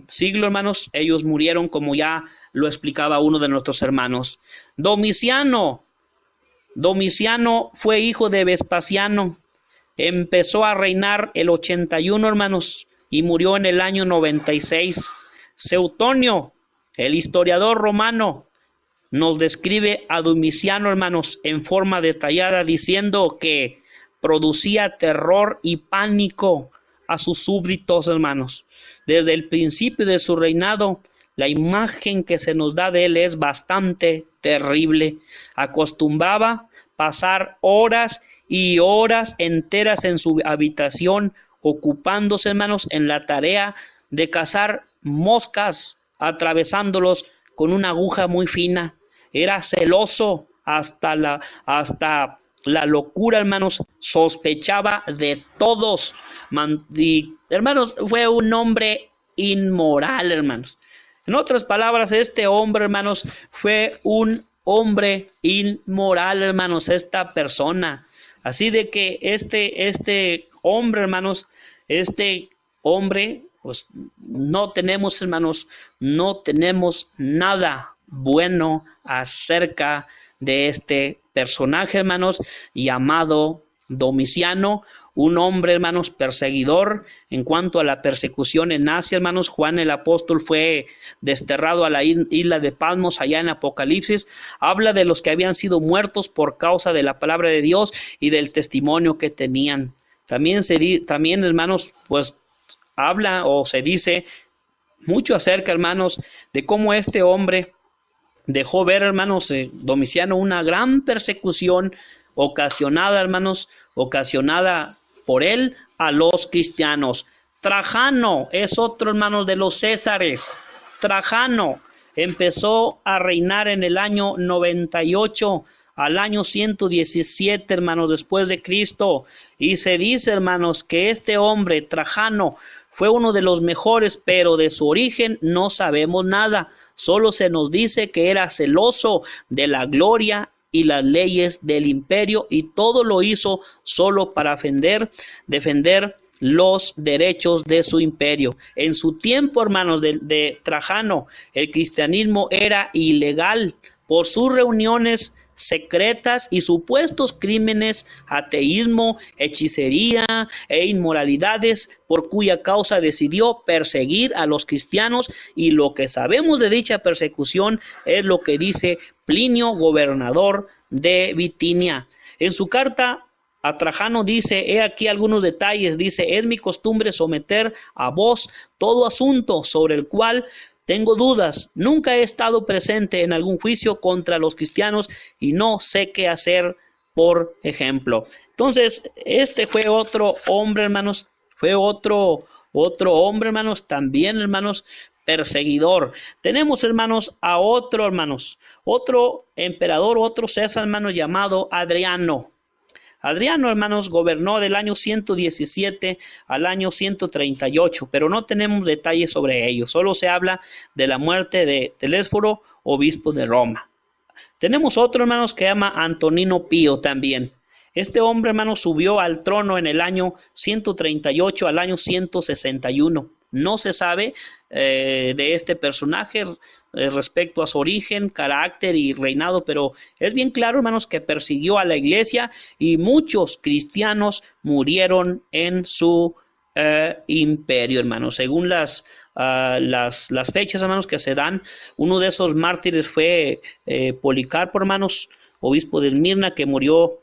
siglo, hermanos, ellos murieron, como ya lo explicaba uno de nuestros hermanos. Domiciano fue hijo de Vespasiano. Empezó a reinar el 81, hermanos, y murió en el año 96. Seutonio, el historiador romano, nos describe a Domiciano, hermanos, en forma detallada, diciendo que producía terror y pánico a sus súbditos, hermanos. Desde el principio de su reinado, la imagen que se nos da de él es bastante terrible. Acostumbraba pasar horas y horas enteras en su habitación, ocupándose, hermanos, en la tarea de cazar moscas, atravesándolos con una aguja muy fina. Era celoso hasta la locura, hermanos. Sospechaba de todos. Y, hermanos, fue un hombre inmoral, hermanos. En otras palabras, este hombre, hermanos, fue un hombre inmoral, hermanos, esta persona. Así de que este hombre, hermanos, pues no tenemos, hermanos, no tenemos nada bueno acerca de este personaje, hermanos, llamado Domiciano, un hombre, hermanos, perseguidor. En cuanto a la persecución en Asia, hermanos, Juan el apóstol fue desterrado a la isla de Patmos, allá en Apocalipsis. Habla de los que habían sido muertos por causa de la palabra de Dios y del testimonio que tenían. También, hermanos, pues habla o se dice mucho acerca, hermanos, de cómo este hombre dejó ver, hermanos, Domiciano, una gran persecución ocasionada, hermanos, por él a los cristianos. Trajano es otro, hermanos, de los Césares. Trajano empezó a reinar en el año 98 al año 117, hermanos, después de Cristo. Y se dice, hermanos, que este hombre, Trajano, fue uno de los mejores, pero de su origen no sabemos nada. Solo se nos dice que era celoso de la gloria y las leyes del imperio, y todo lo hizo solo para defender los derechos de su imperio. En su tiempo, hermanos, de Trajano, el cristianismo era ilegal por sus reuniones secretas y supuestos crímenes, ateísmo, hechicería e inmoralidades, por cuya causa decidió perseguir a los cristianos, y lo que sabemos de dicha persecución es lo que dice Plinio, gobernador de Bitinia. En su carta a Trajano dice, he aquí algunos detalles, dice, es mi costumbre someter a vos todo asunto sobre el cual tengo dudas. Nunca he estado presente en algún juicio contra los cristianos y no sé qué hacer, por ejemplo. Entonces, este fue otro hombre, hermanos, también, hermanos, perseguidor. Tenemos, hermanos, a otro, hermanos, otro emperador, otro César, hermanos, llamado Adriano. Adriano, hermanos, gobernó del año 117 al año 138, pero no tenemos detalles sobre ello. Solo se habla de la muerte de Telésforo, obispo de Roma. Tenemos otro, hermanos, que se llama Antonino Pío también. Este hombre, hermanos, subió al trono en el año 138 al año 161. No se sabe de este personaje respecto a su origen, carácter y reinado, pero es bien claro, hermanos, que persiguió a la iglesia y muchos cristianos murieron en su imperio, hermanos. Según las fechas, hermanos, que se dan, uno de esos mártires fue Policarpo, hermanos, obispo de Esmirna, que murió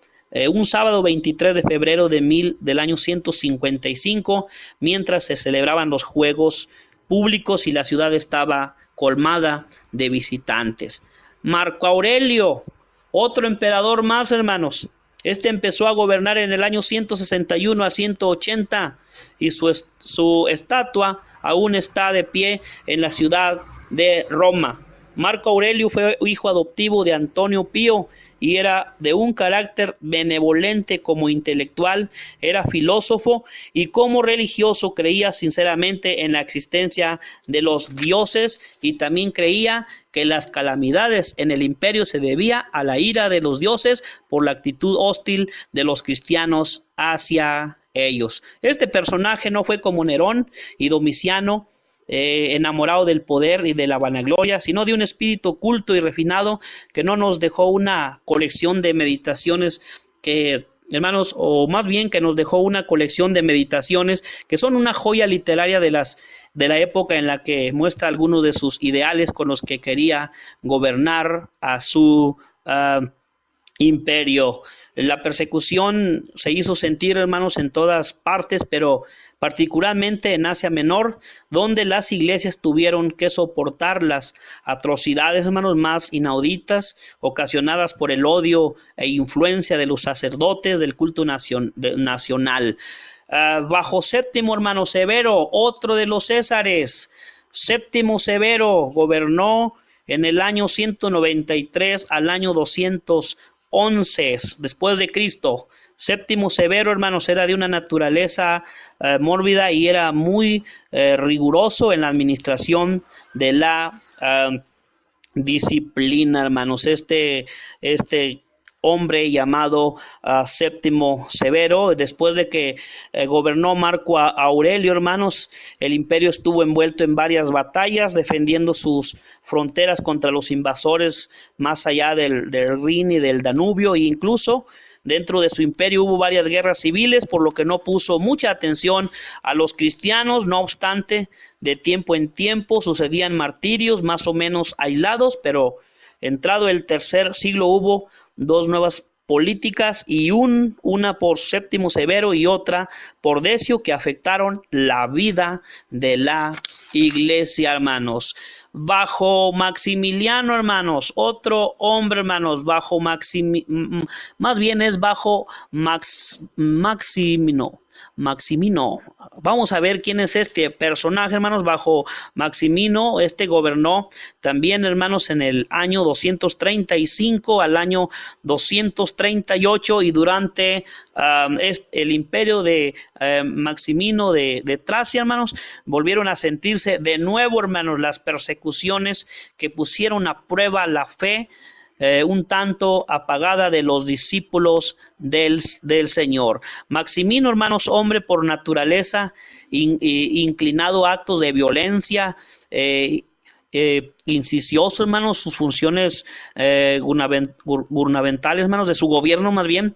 un sábado 23 de febrero del año 155, mientras se celebraban los juegos públicos y la ciudad estaba colmada de visitantes. Marco Aurelio, otro emperador más, hermanos. Este empezó a gobernar en el año 161 a 180 y su estatua aún está de pie en la ciudad de Roma. Marco Aurelio fue hijo adoptivo de Antonio Pío y era de un carácter benevolente como intelectual, era filósofo y como religioso creía sinceramente en la existencia de los dioses y también creía que las calamidades en el imperio se debía a la ira de los dioses por la actitud hostil de los cristianos hacia ellos. Este personaje no fue como Nerón y Domiciano, enamorado del poder y de la vanagloria, sino de un espíritu culto y refinado que no nos dejó una colección de meditaciones que, hermanos, o más bien que nos dejó una colección de meditaciones que son una joya literaria de la época en la que muestra algunos de sus ideales con los que quería gobernar a su imperio. La persecución se hizo sentir, hermanos, en todas partes, pero particularmente en Asia Menor, donde las iglesias tuvieron que soportar las atrocidades, hermanos, más inauditas, ocasionadas por el odio e influencia de los sacerdotes del culto nacional. Bajo Séptimo, hermano Severo, otro de los Césares, Séptimo Severo gobernó en el año 193 al año 211 después de Cristo. Séptimo Severo, hermanos, era de una naturaleza mórbida y era muy riguroso en la administración de la disciplina, hermanos. Este hombre llamado Séptimo Severo, después de que gobernó Marco Aurelio, hermanos, el imperio estuvo envuelto en varias batallas, defendiendo sus fronteras contra los invasores más allá del Rin y del Danubio, e incluso dentro de su imperio hubo varias guerras civiles, por lo que no puso mucha atención a los cristianos. No obstante, de tiempo en tiempo sucedían martirios más o menos aislados, pero entrado el tercer siglo hubo dos nuevas políticas, y una por Séptimo Severo y otra por Decio, que afectaron la vida de la iglesia, hermanos. Bajo Maximiliano, hermanos, otro hombre, hermanos, bajo Maximino, Maximino. Vamos a ver quién es este personaje, hermanos. Bajo Maximino, gobernó también, hermanos, en el año 235 al año 238, y durante el imperio de Maximino de Tracia, hermanos, volvieron a sentirse de nuevo, hermanos, las persecuciones que pusieron a prueba la fe un tanto apagada de los discípulos del Señor. Maximino, hermanos, hombre por naturaleza, inclinado a actos de violencia, incicioso, hermanos, sus funciones gubernamentales, hermanos, de su gobierno más bien,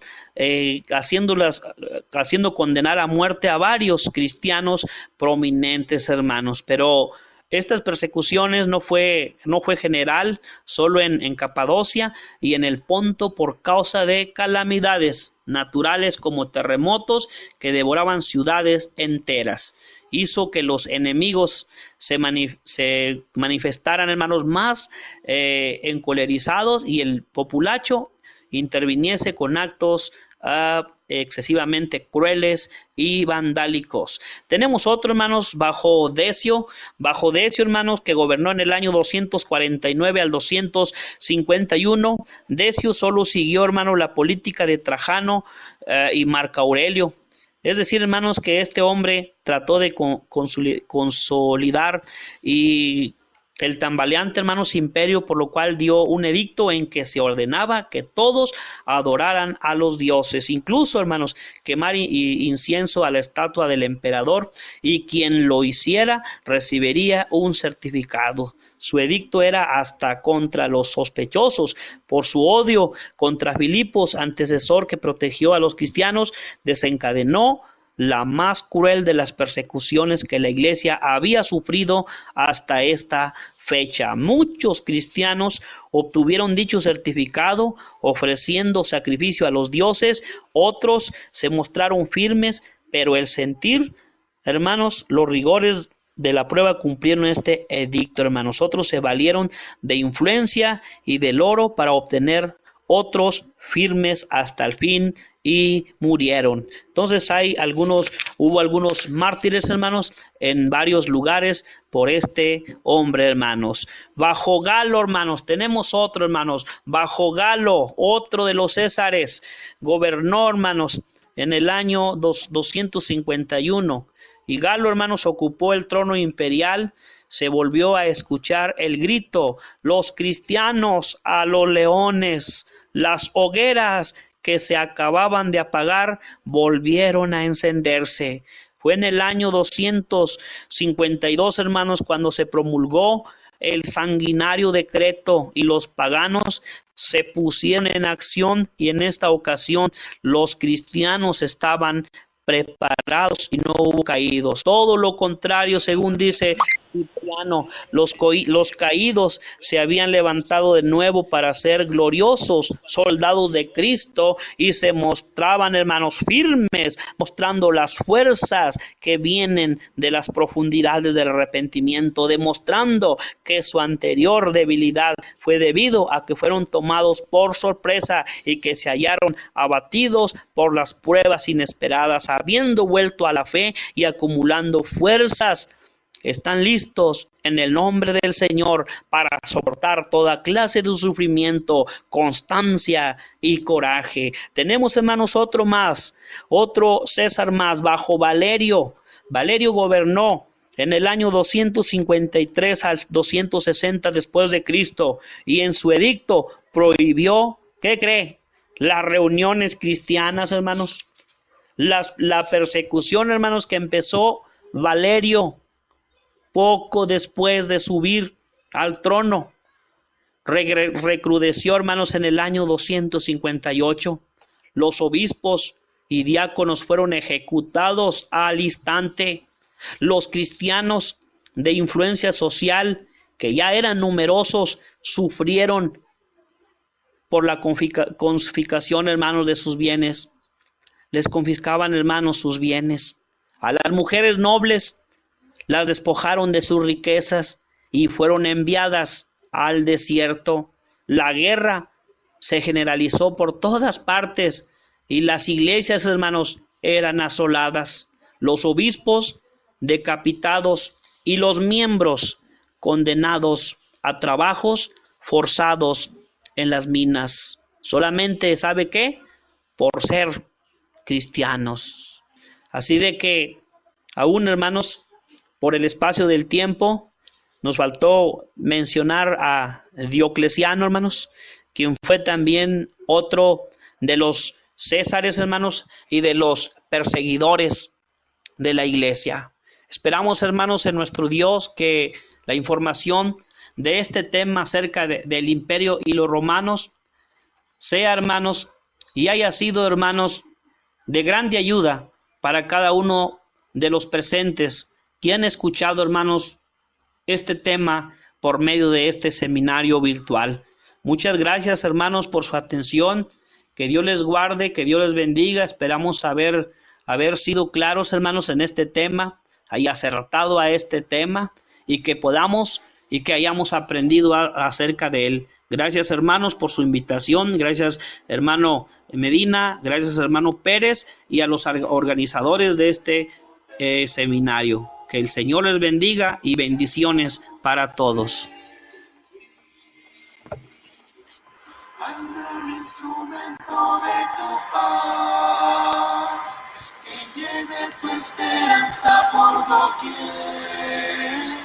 haciendo condenar a muerte a varios cristianos prominentes, hermanos. Pero estas persecuciones no fue general, solo en Capadocia y en el Ponto, por causa de calamidades naturales como terremotos que devoraban ciudades enteras. Hizo que los enemigos se manifestaran, hermanos, más encolerizados, y el populacho interviniese con actos excesivamente crueles y vandálicos. Tenemos otro, hermanos, bajo Decio, hermanos, que gobernó en el año 249 al 251. Decio solo siguió, hermanos, la política de Trajano y Marco Aurelio. Es decir, hermanos, que este hombre trató de consolidar y el tambaleante, hermanos, imperio, por lo cual dio un edicto en que se ordenaba que todos adoraran a los dioses, incluso, hermanos, quemar incienso a la estatua del emperador, y quien lo hiciera recibiría un certificado. Su edicto era hasta contra los sospechosos. Por su odio contra Filipos, antecesor que protegió a los cristianos, desencadenó la más cruel de las persecuciones que la iglesia había sufrido hasta esta fecha. Muchos cristianos obtuvieron dicho certificado ofreciendo sacrificio a los dioses. Otros se mostraron firmes, pero el sentir, hermanos, los rigores de la prueba cumplieron este edicto, hermanos. Otros se valieron de influencia y del oro para obtener otros firmes hasta el fin y murieron. Entonces hubo algunos mártires, hermanos, en varios lugares por este hombre, hermanos. Bajo Galo, hermanos, tenemos otro, hermanos. Bajo Galo, otro de los Césares, gobernó, hermanos, en el año 251. Y Galo, hermanos, ocupó el trono imperial. Se volvió a escuchar el grito: los cristianos a los leones. Las hogueras que se acababan de apagar volvieron a encenderse. Fue en el año 252, hermanos, cuando se promulgó el sanguinario decreto y los paganos se pusieron en acción, y en esta ocasión los cristianos estaban preparados y no hubo caídos. Todo lo contrario, según dice Cipriano, los caídos se habían levantado de nuevo para ser gloriosos soldados de Cristo, y se mostraban, hermanos, firmes, mostrando las fuerzas que vienen de las profundidades del arrepentimiento, demostrando que su anterior debilidad fue debido a que fueron tomados por sorpresa y que se hallaron abatidos por las pruebas inesperadas. Habiendo vuelto a la fe y acumulando fuerzas, están listos en el nombre del Señor para soportar toda clase de sufrimiento, constancia y coraje. Tenemos, hermanos, otro César más, bajo Valerio. Valerio gobernó en el año 253 al 260 después de Cristo, y en su edicto prohibió, ¿qué cree?, las reuniones cristianas, hermanos. La persecución, hermanos, que empezó Valerio poco después de subir al trono, recrudeció, hermanos, en el año 258. Los obispos y diáconos fueron ejecutados al instante. Los cristianos de influencia social, que ya eran numerosos, sufrieron por la confiscación, hermanos, de sus bienes. Les confiscaban, hermanos, sus bienes. A las mujeres nobles las despojaron de sus riquezas y fueron enviadas al desierto. La guerra se generalizó por todas partes, y las iglesias, hermanos, eran asoladas, los obispos decapitados y los miembros condenados a trabajos forzados en las minas. Solamente, ¿sabe qué? Por ser cristianos. Así de que, aún hermanos, por el espacio del tiempo, nos faltó mencionar a Diocleciano, hermanos, quien fue también otro de los Césares, hermanos, y de los perseguidores de la iglesia. Esperamos, hermanos, en nuestro Dios que la información de este tema acerca del imperio y los romanos sea, hermanos, y haya sido, hermanos, de grande ayuda para cada uno de los presentes que han escuchado, hermanos, este tema por medio de este seminario virtual. Muchas gracias, hermanos, por su atención. Que Dios les guarde, que Dios les bendiga. Esperamos haber sido claros, hermanos, en este tema, haya acertado a este tema y que podamos y que hayamos aprendido acerca de él. Gracias, hermanos, por su invitación. Gracias, hermano Medina. Gracias, hermano Pérez, y a los organizadores de este seminario. Que el Señor les bendiga y bendiciones para todos. Hazme un instrumento de tu paz, que lleve tu esperanza por doquier.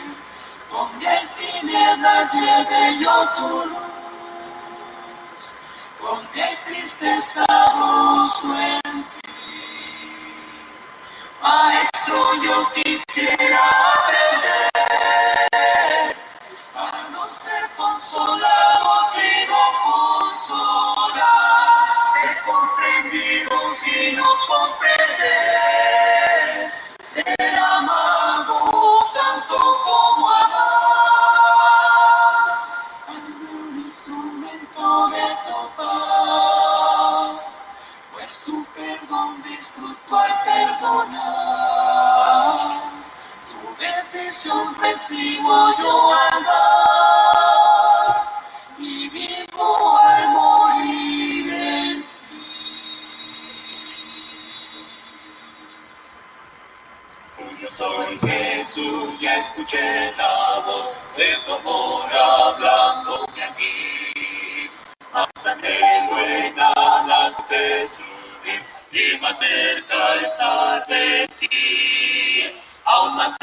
Donde hay tinieblas lleve yo tu luz, donde hay tristeza gozo en ti. Maestro, yo quisiera aprender a no ser consolado, sino consolar, ser comprendido, sino comprender, ser amado tanto como amar. Hazme un instrumento de tu paz, pues tu perdón disfruto al perdonar. Tu bendición recibo yo al dar, y vivo al morir en ti. Yo soy Jesús, ya escuché la voz de tu amor hablándome aquí. Más anhelo en alas de subir y más cerca estar de ti. Aún más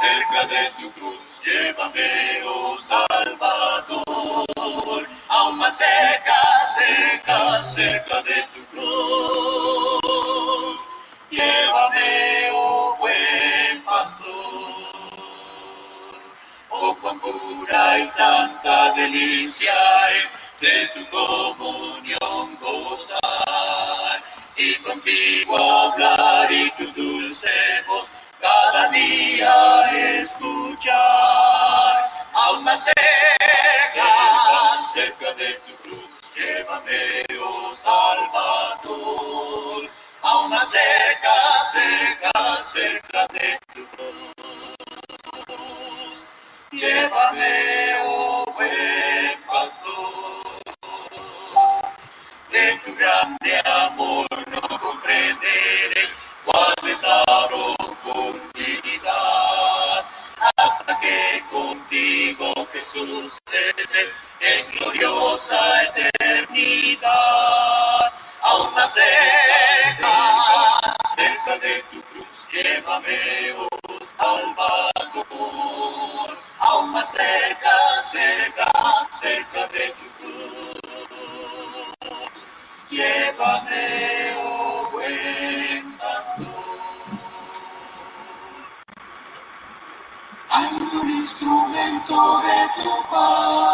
cerca de tu cruz, llévame, oh Salvador. Aún más cerca de tu cruz, llévame, oh buen pastor. Oh, cuán pura y santa delicia es de tu comunión gozar, y contigo hablar y tu dulce voz cada día escuchar. Aún más cerca de tu cruz, llévame, oh Salvador. Aún más cerca de tu cruz, llévame, oh buen pastor. De tu grande amor no comprenderé cuál es la profundidad, hasta que contigo, Jesús, esté en gloriosa eternidad. Aún más cerca de tu cruz, llévame, oh Salvador. Aún más cerca de tu cruz, llévame, oh buen pastor. Hazme un instrumento de tu paz,